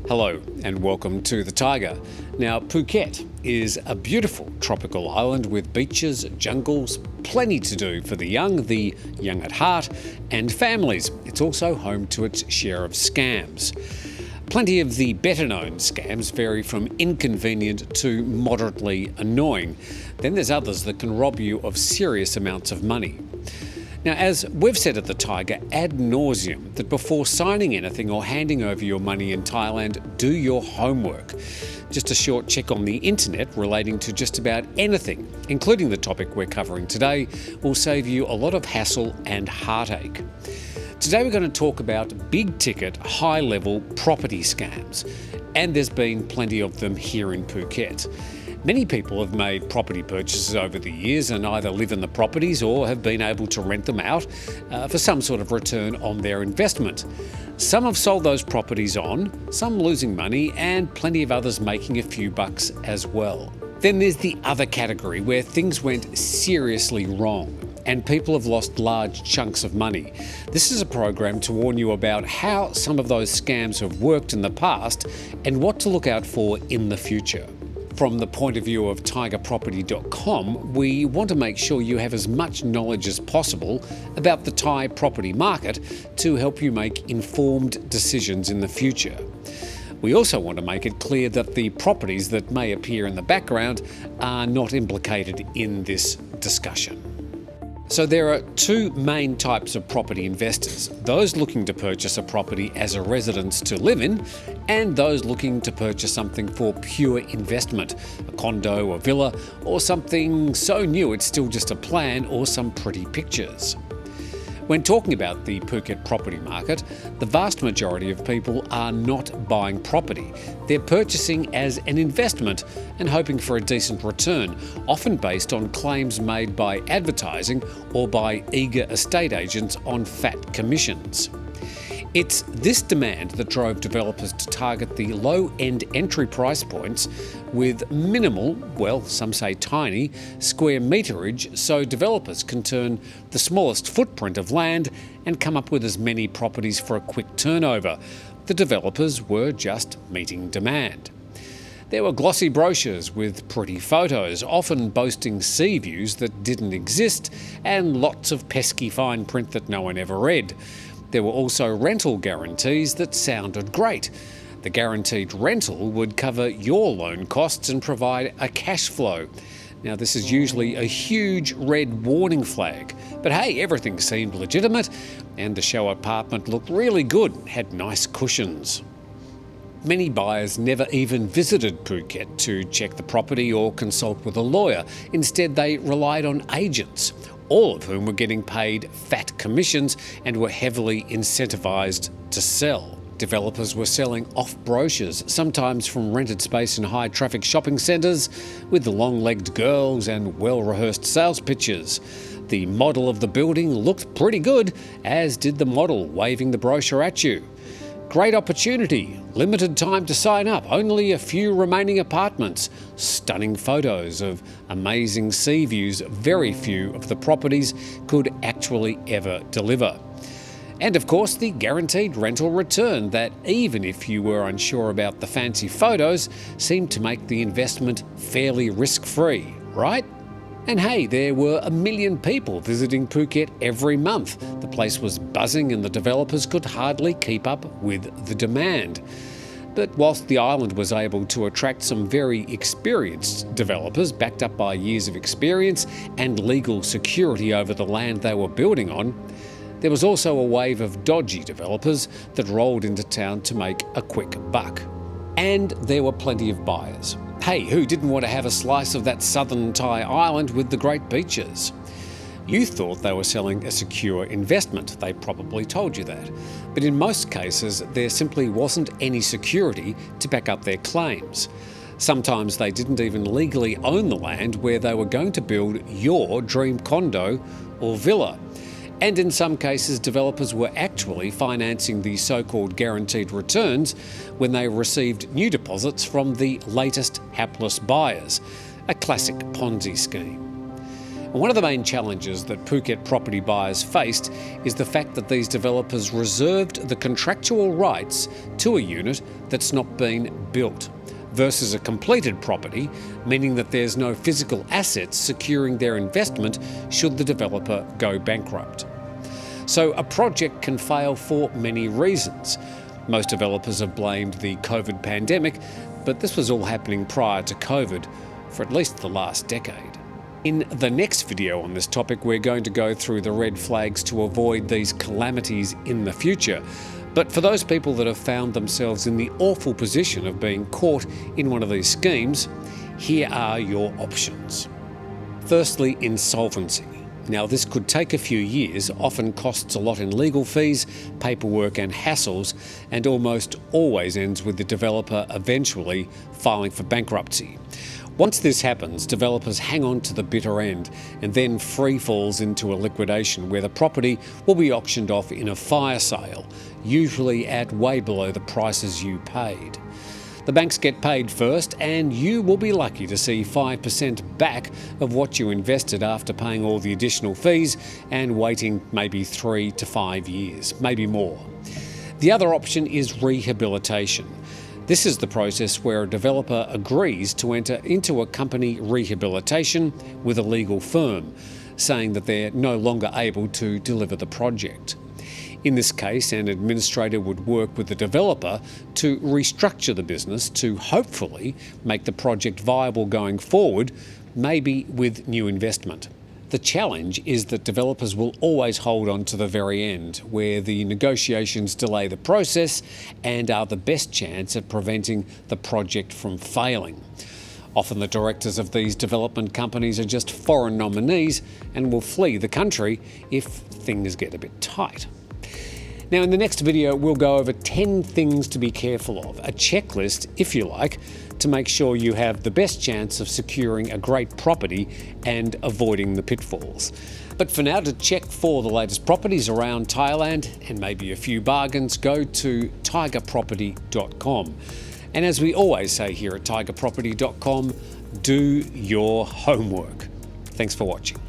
Hello and welcome to the Thaiger. Now, Phuket is a beautiful tropical island with beaches, jungles, plenty to do for the young at heart, and families. It's also home to its share of scams. Plenty of the better-known scams vary from inconvenient to moderately annoying. Then there's others that can rob you of serious amounts of money. Now, as we've said at the Thaiger ad nauseum, that before signing anything or handing over your money in Thailand, do your homework. Just a short check on the internet relating to just about anything, including the topic we're covering today, will save you a lot of hassle and heartache. Today we're going to talk about big-ticket, high-level property scams, and there's been plenty of them here in Phuket. Many people have made property purchases over the years and either live in the properties or have been able to rent them out for some sort of return on their investment. Some have sold those properties on, some losing money, and plenty of others making a few bucks as well. Then there's the other category where things went seriously wrong and people have lost large chunks of money. This is a program to warn you about how some of those scams have worked in the past and what to look out for in the future. From the point of view of tigerproperty.com, we want to make sure you have as much knowledge as possible about the Thai property market to help you make informed decisions in the future. We also want to make it clear that the properties that may appear in the background are not implicated in this discussion. So there are two main types of property investors: those looking to purchase a property as a residence to live in, and those looking to purchase something for pure investment, a condo, a villa, or something so new it's still just a plan or some pretty pictures. When talking about the Phuket property market, the vast majority of people are not buying property. They're purchasing as an investment and hoping for a decent return, often based on claims made by advertising or by eager estate agents on fat commissions. It's this demand that drove developers to target the low-end entry price points with minimal, well, some say tiny, square meterage, so developers can turn the smallest footprint of land and come up with as many properties for a quick turnover. The developers were just meeting demand. There were glossy brochures with pretty photos, often boasting sea views that didn't exist, and lots of pesky fine print that no one ever read. There were also rental guarantees that sounded great. The guaranteed rental would cover your loan costs and provide a cash flow. Now, this is usually a huge red warning flag, but hey, everything seemed legitimate, and the show apartment looked really good, had nice cushions. Many buyers never even visited Phuket to check the property or consult with a lawyer. Instead, they relied on agents, all of whom were getting paid fat commissions and were heavily incentivised to sell. Developers were selling off brochures, sometimes from rented space in high-traffic shopping centres, with the long-legged girls and well-rehearsed sales pitches. The model of the building looked pretty good, as did the model waving the brochure at you. Great opportunity, limited time to sign up, only a few remaining apartments, stunning photos of amazing sea views very few of the properties could actually ever deliver. And of course the guaranteed rental return that, even if you were unsure about the fancy photos, seemed to make the investment fairly risk-free, right? And hey, there were 1 million people visiting Phuket every month. The place was buzzing and the developers could hardly keep up with the demand. But whilst the island was able to attract some very experienced developers, backed up by years of experience and legal security over the land they were building on, there was also a wave of dodgy developers that rolled into town to make a quick buck. And there were plenty of buyers. Hey, who didn't want to have a slice of that southern Thai island with the great beaches? You thought they were selling a secure investment. They probably told you that. But in most cases, there simply wasn't any security to back up their claims. Sometimes they didn't even legally own the land where they were going to build your dream condo or villa. And in some cases, developers were actually financing the so-called guaranteed returns when they received new deposits from the latest hapless buyers, a classic Ponzi scheme. And one of the main challenges that Phuket property buyers faced is the fact that these developers reserved the contractual rights to a unit that's not been built, versus a completed property, meaning that there's no physical assets securing their investment should the developer go bankrupt. So a project can fail for many reasons. Most developers have blamed the COVID pandemic, but this was all happening prior to COVID for at least the last decade. In the next video on this topic, we're going to go through the red flags to avoid these calamities in the future. But for those people that have found themselves in the awful position of being caught in one of these schemes, here are your options. Firstly, insolvency. Now, this could take a few years, often costs a lot in legal fees, paperwork and hassles, and almost always ends with the developer eventually filing for bankruptcy. Once this happens, developers hang on to the bitter end and then free falls into a liquidation where the property will be auctioned off in a fire sale, usually at way below the prices you paid. The banks get paid first, and you will be lucky to see 5% back of what you invested after paying all the additional fees and waiting maybe 3 to 5 years, maybe more. The other option is rehabilitation. This is the process where a developer agrees to enter into a company rehabilitation with a legal firm, saying that they're no longer able to deliver the project. In this case, an administrator would work with the developer to restructure the business to hopefully make the project viable going forward, maybe with new investment. The challenge is that developers will always hold on to the very end, where the negotiations delay the process and are the best chance at preventing the project from failing. Often the directors of these development companies are just foreign nominees and will flee the country if things get a bit tight. Now, in the next video, we'll go over 10 things to be careful of, a checklist, if you like, to make sure you have the best chance of securing a great property and avoiding the pitfalls. But for now, to check for the latest properties around Thailand and maybe a few bargains, go to tigerproperty.com. And as we always say here at tigerproperty.com, do your homework. Thanks for watching.